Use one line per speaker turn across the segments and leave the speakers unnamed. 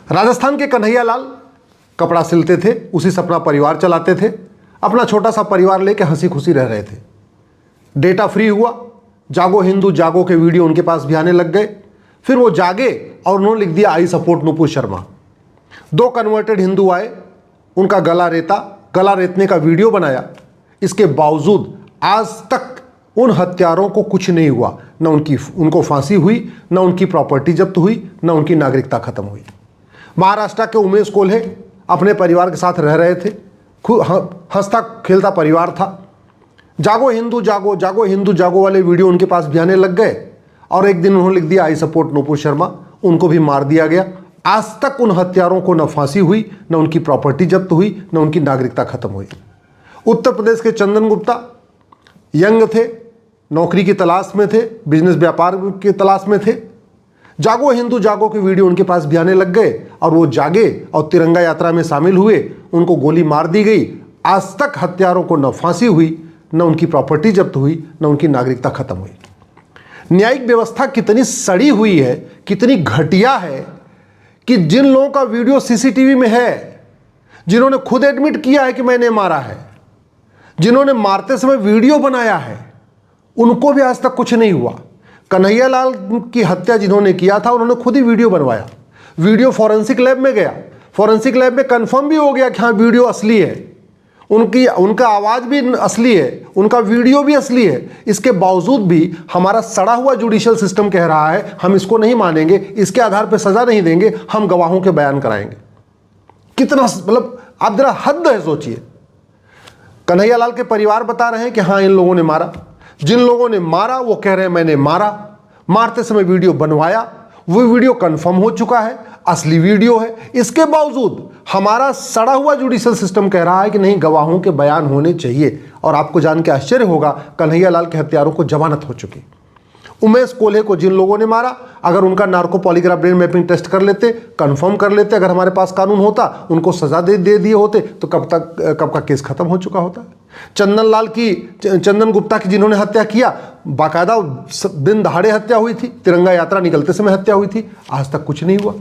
राजस्थान के कन्हैया लाल कपड़ा सिलते थे, उसी से अपना परिवार चलाते थे। अपना छोटा सा परिवार लेके हंसी खुशी रह रहे थे। डेटा फ्री हुआ, जागो हिंदू जागो के वीडियो उनके पास भी आने लग गए। फिर वो जागे और उन्होंने लिख दिया I support Nupur Sharma. 2 converted Hindu आए, उनका गला रेतने का वीडियो बनाया। इसके बावजूद आज तक उन हत्यारों को कुछ नहीं हुआ, न उनको फांसी हुई, न उनकी प्रॉपर्टी जब्त हुई, न उनकी नागरिकता खत्म हुई। महाराष्ट्र के उमेश कोल्हे अपने परिवार के साथ रह रहे थे, हंसता खेलता परिवार था। जागो हिंदू जागो, जागो हिंदू जागो वाले वीडियो उनके पास भी आने लग गए और एक दिन उन्होंने लिख दिया आई सपोर्ट नुपुर शर्मा। उनको भी मार दिया गया। आज तक उन हत्यारों को न फांसी हुई, न उनकी प्रॉपर्टी जब्त हुई, न उनकी नागरिकता खत्म हुई। उत्तर प्रदेश के चंदन गुप्ता यंग थे, नौकरी की तलाश में थे, बिजनेस व्यापार की तलाश में थे। जागो हिंदू जागो के वीडियो उनके पास भी आने लग गए और वो जागे और तिरंगा यात्रा में शामिल हुए। उनको गोली मार दी गई। आज तक हत्यारों को न फांसी हुई, न उनकी प्रॉपर्टी जब्त हुई, न उनकी नागरिकता खत्म हुई। न्यायिक व्यवस्था कितनी सड़ी हुई है, कितनी घटिया है कि जिन लोगों का वीडियो सीसीटीवी में है, जिन्होंने खुद एडमिट किया है कि मैंने मारा है, जिन्होंने मारते समय वीडियो बनाया है, उनको भी आज तक कुछ नहीं हुआ। कन्हैया लाल की हत्या जिन्होंने किया था, उन्होंने खुद ही वीडियो बनवाया। वीडियो फॉरेंसिक लैब में गया, फॉरेंसिक लैब में कंफर्म भी हो गया कि हाँ वीडियो असली है, उनका आवाज़ भी असली है, उनका वीडियो भी असली है। इसके बावजूद भी हमारा सड़ा हुआ जुडिशियल सिस्टम कह रहा है हम इसको नहीं मानेंगे, इसके आधार पर सजा नहीं देंगे, हम गवाहों के बयान कराएंगे। कितना मतलब आप जरा हद है, सोचिए। कन्हैया लाल के परिवार बता रहे हैं कि हाँ इन लोगों ने मारा। जिन लोगों ने मारा वो कह रहे हैं मैंने मारा, मारते समय वीडियो बनवाया, वो वीडियो कंफर्म हो चुका है, असली वीडियो है। इसके बावजूद हमारा सड़ा हुआ जुडिशियल सिस्टम कह रहा है कि नहीं गवाहों के बयान होने चाहिए। और आपको जान के आश्चर्य होगा, कन्हैया लाल के हत्यारों को जमानत हो चुकी। उमेश कोल्हे को जिन लोगों ने मारा, अगर उनका narco polygraph brain mapping test कर लेते, कंफर्म कर लेते, अगर हमारे पास कानून होता, उनको सजा दे दिए होते, तो कब का केस खत्म हो चुका होता। चंदन गुप्ता की जिन्होंने हत्या किया, बाकायदा दिन दहाड़े हत्या हुई थी, तिरंगा यात्रा निकलते समय हत्या हुई थी, आज तक कुछ नहीं हुआ।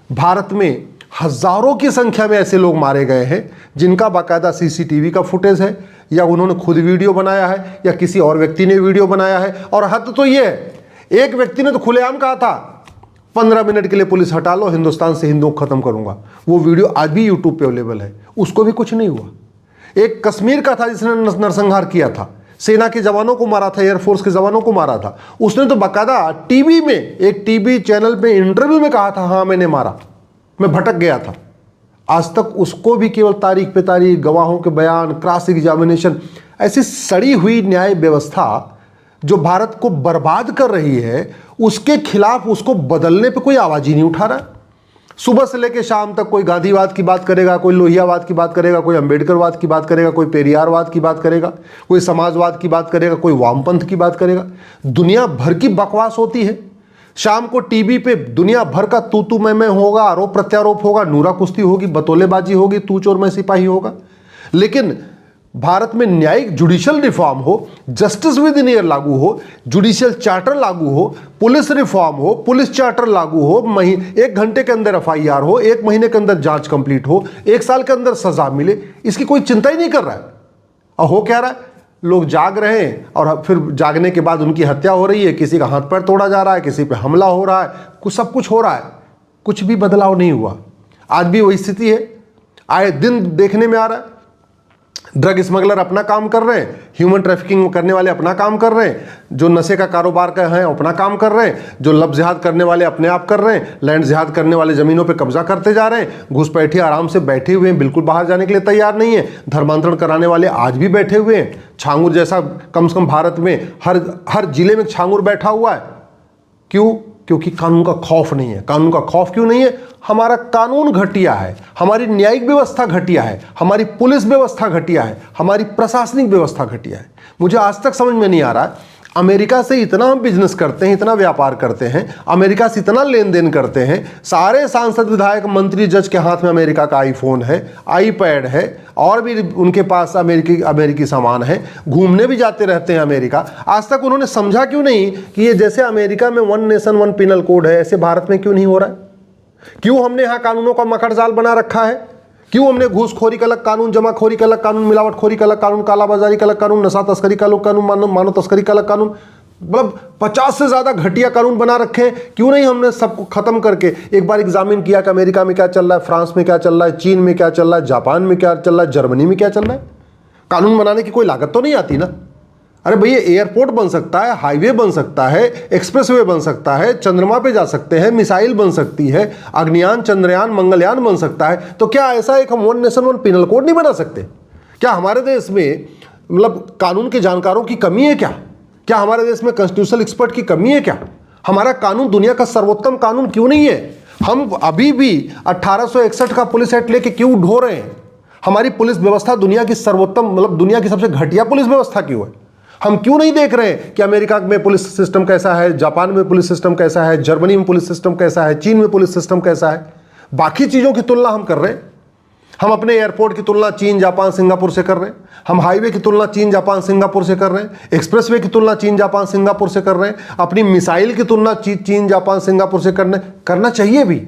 भारत में हजारों की संख्या में ऐसे लोग मारे गए हैं जिनका बाकायदा सीसीटीवी का फुटेज है, या उन्होंने खुद वीडियो बनाया है, या किसी और व्यक्ति ने वीडियो बनाया है। और हद तो ये है, एक व्यक्ति ने तो खुलेआम कहा था 15 मिनट के लिए पुलिस हटा लो, हिंदुस्तान से हिंदुओं को खत्म करूंगा। वो वीडियो आज भी यूट्यूब पे अवेलेबल है, उसको भी कुछ नहीं हुआ। एक कश्मीर का था जिसने नरसंहार किया था, सेना के जवानों को मारा था, एयरफोर्स के जवानों को मारा था। उसने तो बाकायदा टीवी में, एक टीवी चैनल पे इंटरव्यू में कहा था हाँ मैंने मारा, मैं भटक गया था। आज तक उसको भी केवल तारीख पे तारीख, गवाहों के बयान, क्रॉस एग्जामिनेशन, ऐसी सड़ी हुई न्याय व्यवस्था जो भारत को बर्बाद कर रही है, उसके खिलाफ उसको बदलने पे कोई आवाज ही नहीं उठा रहा। सुबह से लेकर शाम तक कोई गांधीवाद की बात करेगा, कोई लोहियावाद की बात करेगा, कोई अंबेडकरवाद की बात करेगा, कोई पेरियारवाद की बात करेगा, कोई समाजवाद की बात करेगा, कोई वामपंथ की बात करेगा। दुनिया भर की बकवास होती है। शाम को टीवी पे दुनिया भर का तू मैं होगा, आरोप प्रत्यारोप होगा, नूरा कुश्ती होगी, बतौलेबाजी होगी, तू चोर मैं सिपाही होगा। लेकिन भारत में न्यायिक जुडिशियल रिफॉर्म हो, जस्टिस विद इन ईयर लागू हो, जुडिशियल चार्टर लागू हो, पुलिस रिफॉर्म हो, पुलिस चार्टर लागू हो, 1 घंटे के अंदर FIR हो, 1 महीने के अंदर जांच कंप्लीट हो, 1 साल के अंदर सजा मिले, इसकी कोई चिंता ही नहीं कर रहा है। और हो क्या रहा है, लोग जाग रहे हैं और फिर जागने के बाद उनकी हत्या हो रही है, किसी का हाथ पैर तोड़ा जा रहा है, किसी पे हमला हो रहा है, सब कुछ हो रहा है, कुछ भी बदलाव नहीं हुआ। आज भी वही स्थिति है, आए दिन देखने में आ रहा है। ड्रग स्मगलर अपना काम कर रहे हैं, ह्यूमन ट्रैफिकिंग करने वाले अपना काम कर रहे हैं, जो नशे का कारोबार का हैं अपना काम कर रहे हैं, जो लब जिहाद करने वाले अपने आप कर रहे हैं, लैंड जिहाद करने वाले जमीनों पे कब्जा करते जा रहे हैं, घुसपैठिए आराम से बैठे हुए हैं, बिल्कुल बाहर जाने के लिए तैयार नहीं है, धर्मांतरण कराने वाले आज भी बैठे हुए हैं। छांगुर जैसा कम से कम भारत में हर जिले में छांगुर बैठा हुआ है। क्यों? क्योंकि कानून का खौफ नहीं है। कानून का खौफ क्यों नहीं है? हमारा कानून घटिया है, हमारी न्यायिक व्यवस्था घटिया है, हमारी पुलिस व्यवस्था घटिया है, हमारी प्रशासनिक व्यवस्था घटिया है। मुझे आज तक समझ में नहीं आ रहा, अमेरिका से इतना हम बिजनेस करते हैं, इतना व्यापार करते हैं, अमेरिका से इतना लेन देन करते हैं, सारे सांसद विधायक मंत्री जज के हाथ में अमेरिका का आईफोन है, आईपैड है, और भी उनके पास अमेरिकी सामान है, घूमने भी जाते रहते हैं अमेरिका। आज तक उन्होंने समझा क्यों नहीं कि ये जैसे अमेरिका में 1 नेशन 1 पिनल कोड है, ऐसे भारत में क्यों नहीं हो रहा है? क्यों हमने यहां कानूनों का मकड़जाल बना रखा है? क्यों हमने घूसखोरी का अलग कानून, जमाखोरी का अलग कानून, मिलावटखोरी का अलग कानून, कालाबाजारी का अलग कानून, नशा तस्करी का अलग कानून, मानव तस्करी का अलग कानून, मतलब 50 से ज्यादा घटिया कानून बना रखे हैं? क्यों नहीं हमने सबको खत्म करके एक बार एग्जामिन किया कि अमेरिका में क्या चल रहा है, फ्रांस में क्या चल रहा है, चीन में क्या चल रहा है, जापान में क्या चल रहा है, जर्मनी में क्या चल रहा है? कानून बनाने की कोई लागत तो नहीं आती ना। अरे भैया, एयरपोर्ट बन सकता है, हाईवे बन सकता है, एक्सप्रेसवे बन सकता है, चंद्रमा पे जा सकते हैं, मिसाइल बन सकती है, अग्नियान, चंद्रयान, मंगलयान बन सकता है, तो क्या ऐसा एक हम one nation one penal code नहीं बना सकते? क्या हमारे देश में मतलब कानून के जानकारों की कमी है क्या? क्या हमारे देश में कॉन्स्टिट्यूशनल एक्सपर्ट की कमी है क्या? हमारा कानून दुनिया का सर्वोत्तम कानून क्यों नहीं है? हम अभी भी 1861 का पुलिस एक्ट लेके क्यों ढो रहे हैं? हमारी पुलिस व्यवस्था दुनिया की सर्वोत्तम, मतलब दुनिया की सबसे घटिया पुलिस व्यवस्था क्यों है? हम क्यों नहीं देख रहे हैं कि अमेरिका में पुलिस सिस्टम कैसा है, जापान में पुलिस सिस्टम कैसा है, जर्मनी में पुलिस सिस्टम कैसा है, चीन में पुलिस सिस्टम कैसा है? बाकी चीजों की तुलना हम कर रहे हैं। हम अपने एयरपोर्ट की तुलना चीन, जापान, सिंगापुर से कर रहे हैं। हम हाईवे की तुलना चीन, जापान, सिंगापुर से कर रहे हैं। एक्सप्रेसवे की तुलना चीन, जापान, सिंगापुर से कर रहे हैं। अपनी मिसाइल की तुलना चीन, जापान, सिंगापुर से करना चाहिए भी।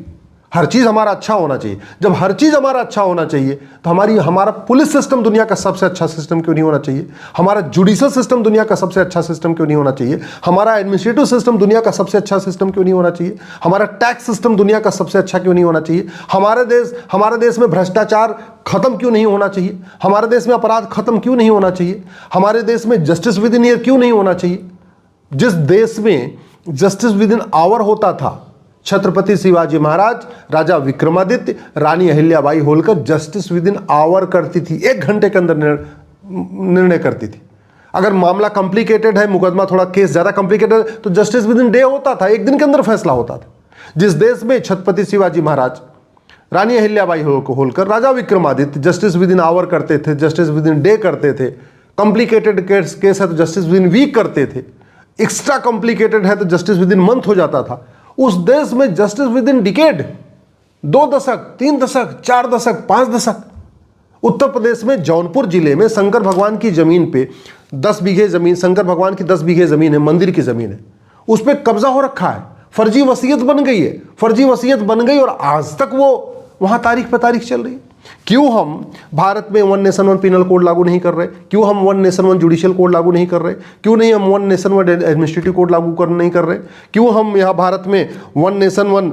हर चीज हमारा अच्छा होना चाहिए। जब हर चीज हमारा अच्छा होना चाहिए तो हमारा पुलिस सिस्टम दुनिया का सबसे अच्छा सिस्टम क्यों नहीं होना चाहिए? हमारा जुडिशियल सिस्टम दुनिया का सबसे अच्छा सिस्टम क्यों नहीं होना चाहिए? हमारा एडमिनिस्ट्रेटिव सिस्टम दुनिया का सबसे अच्छा सिस्टम क्यों नहीं होना चाहिए? हमारा टैक्स सिस्टम दुनिया का सबसे अच्छा क्यों नहीं होना चाहिए? हमारे देश में भ्रष्टाचार खत्म क्यों नहीं होना चाहिए? हमारे देश में अपराध खत्म क्यों नहीं होना चाहिए? हमारे देश में जस्टिस विद इन ईयर क्यों नहीं होना चाहिए? जिस देश में जस्टिस विद इन आवर होता था, Chhatrapati Shivaji Maharaj, Raja Vikramaditya, Rani Ahilyabai Holkar justice with in hour करती थी, 1 घंटे के अंदर निर्णय करती थी। अगर मामला कॉम्प्लिकेटेड है, मुकदमा थोड़ा केस ज्यादा कॉम्प्लिकेटेड है, तो जस्टिस विद इन डे होता था, 1 दिन के अंदर फैसला होता था। जिस देश में Chhatrapati Shivaji Maharaj, Rani Ahilyabai Holkar, Raja Vikramaditya justice with in hour करते थे, जस्टिस विद इन डे करते थे, कॉम्प्लिकेटेड केस है तो जस्टिस विद इन वीक करते थे, एक्स्ट्रा कॉम्प्लिकेटेड है तो जस्टिस विद इन मंथ हो जाता था, उस देश में जस्टिस विद इन डिकेड, 2 दशक, 3 दशक, 4 दशक, 5 दशक। उत्तर प्रदेश में जौनपुर जिले में शंकर भगवान की जमीन पे 10 बीघे जमीन, शंकर भगवान की 10 बीघे जमीन है, मंदिर की जमीन है, उस पर कब्जा हो रखा है, फर्जी वसीयत बन गई है, फर्जी वसीयत बन गई और आज तक वो वहां तारीख पे तारीख चल रही है। क्यों हम भारत में one nation one penal code लागू नहीं कर रहे? क्यों हम one nation one judicial code लागू नहीं कर रहे? क्यों नहीं हम one nation one administrative code लागू नहीं कर रहे? क्यों हम यहाँ भारत में one nation one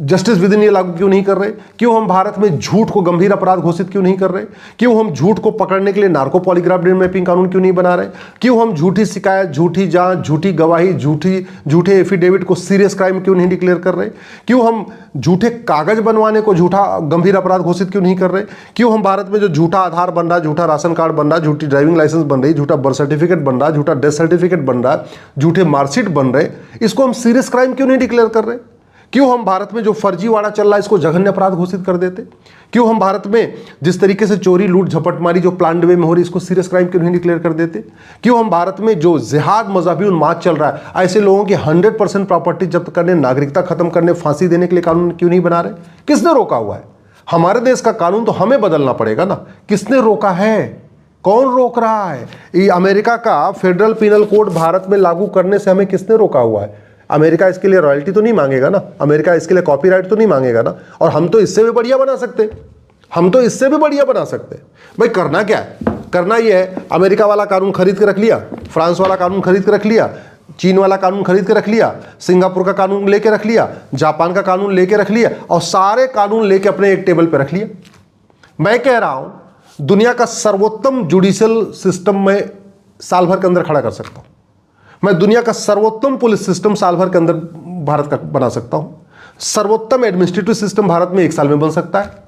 justice with इन ये लागू क्यों नहीं कर रहे? क्यों हम भारत में झूठ को गंभीर अपराध घोषित क्यों नहीं कर रहे? क्यों हम झूठ को पकड़ने के लिए नार्को पॉलीग्राफ मैपिंग कानून क्यों नहीं बना रहे? क्यों हम झूठी शिकायत, झूठी जांच, झूठी गवाही, झूठे एफिडेविट को सीरियस क्राइम क्यों नहीं डिक्लेयर कर रहे? क्यों हम झूठे कागज बनवाने को झूठा गंभीर अपराध घोषित क्यों नहीं कर रहे? क्यों हम भारत में जो झूठा आधार बन रहा है, झूठा राशन कार्ड बन रहा है, झूठी ड्राइविंग लाइसेंस बन रही, झूठा बर्थ सर्टिफिकेट बन रहा है, झूठा डेथ सर्टिफिकेट बन रहा है, झूठे मार्कशीट बन रहे, इसको हम सीरियस क्राइम क्यों नहीं डिक्लेयर कर रहे? क्यों हम भारत में जो फर्जीवाड़ा चल रहा है इसको जघन्य अपराध घोषित कर देते? क्यों हम भारत में जिस तरीके से चोरी, लूट, झपटमारी जो प्लान्ड वे में हो रही इसको सीरियस क्राइम क्यों नहीं डिक्लेयर कर देते? क्यों हम भारत में जो जिहाद, मजहबी उन्माद चल रहा है, ऐसे लोगों की 100% प्रॉपर्टी जब्त करने, नागरिकता खत्म करने, फांसी देने के लिए कानून क्यों नहीं बना रहे? किसने रोका हुआ है? हमारे देश का कानून तो हमें बदलना पड़ेगा ना। किसने रोका है? कौन रोक रहा है? ये अमेरिका का फेडरल पिनल कोड भारत में लागू करने से हमें किसने रोका हुआ है? अमेरिका इसके लिए रॉयल्टी तो नहीं मांगेगा ना, अमेरिका इसके लिए कॉपीराइट तो नहीं मांगेगा ना, और हम तो इससे भी बढ़िया बना सकते, हम तो इससे भी बढ़िया बना सकते। भाई करना क्या है? करना ये है, अमेरिका वाला कानून खरीद के रख लिया, फ्रांस वाला कानून खरीद के रख लिया, चीन वाला कानून खरीद के रख लिया, सिंगापुर का कानून लेके रख लिया, जापान का कानून लेके रख लिया, और सारे कानून लेके अपने एक टेबल पर रख लिया। मैं कह रहा हूं दुनिया का सर्वोत्तम जुडिशियल सिस्टम में साल भर के अंदर खड़ा कर सकता हूं। मैं दुनिया का सर्वोत्तम पुलिस सिस्टम साल भर के अंदर भारत का बना सकता हूं। सर्वोत्तम एडमिनिस्ट्रेटिव सिस्टम भारत में 1 साल में बन सकता है।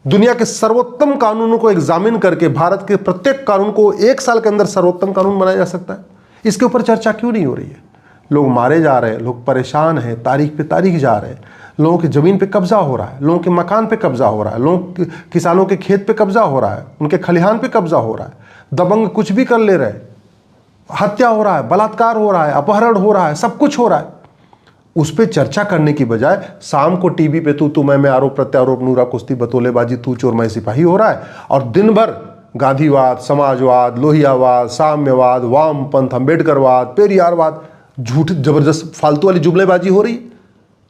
दुनिया के सर्वोत्तम कानूनों को एग्जामिन करके भारत के प्रत्येक कानून को 1 साल के अंदर सर्वोत्तम कानून बनाया जा सकता है। इसके ऊपर चर्चा क्यों नहीं हो रही है? लोग मारे जा रहे हैं, लोग परेशान हैं, तारीख पे तारीख जा रहे हैं, लोगों की जमीन पे कब्जा हो रहा है, लोगों के मकान पे कब्जा हो रहा है, लोग किसानों के खेत पे कब्जा हो रहा है, उनके खलिहान पे कब्जा हो रहा है, दबंग कुछ भी कर ले रहे हैं, हत्या हो रहा है, बलात्कार हो रहा है, अपहरण हो रहा है, सब कुछ हो रहा है। उस पर चर्चा करने की बजाय शाम को टीवी पे तू मैं आरोप प्रत्यारोप, नूरा कुश्ती, बतौलेबाजी, तू चोर मैं सिपाही हो रहा है, और दिन भर गांधीवाद, समाजवाद, लोहियावाद, साम्यवाद, वामपंथ, अम्बेडकरवाद, पेरियारवाद, झूठ जबरदस्त फालतू वाली जुमलेबाजी हो रही है।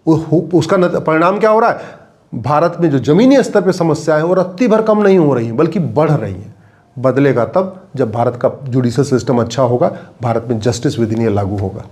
उसका परिणाम क्या हो रहा है? भारत में जो जमीनी स्तर पे समस्याएं हैं वो रत्ती भर कम नहीं हो रही हैं बल्कि बढ़ रही हैं। बदलेगा तब जब भारत का जुडिशल सिस्टम अच्छा होगा, भारत में जस्टिस विद इन लागू होगा।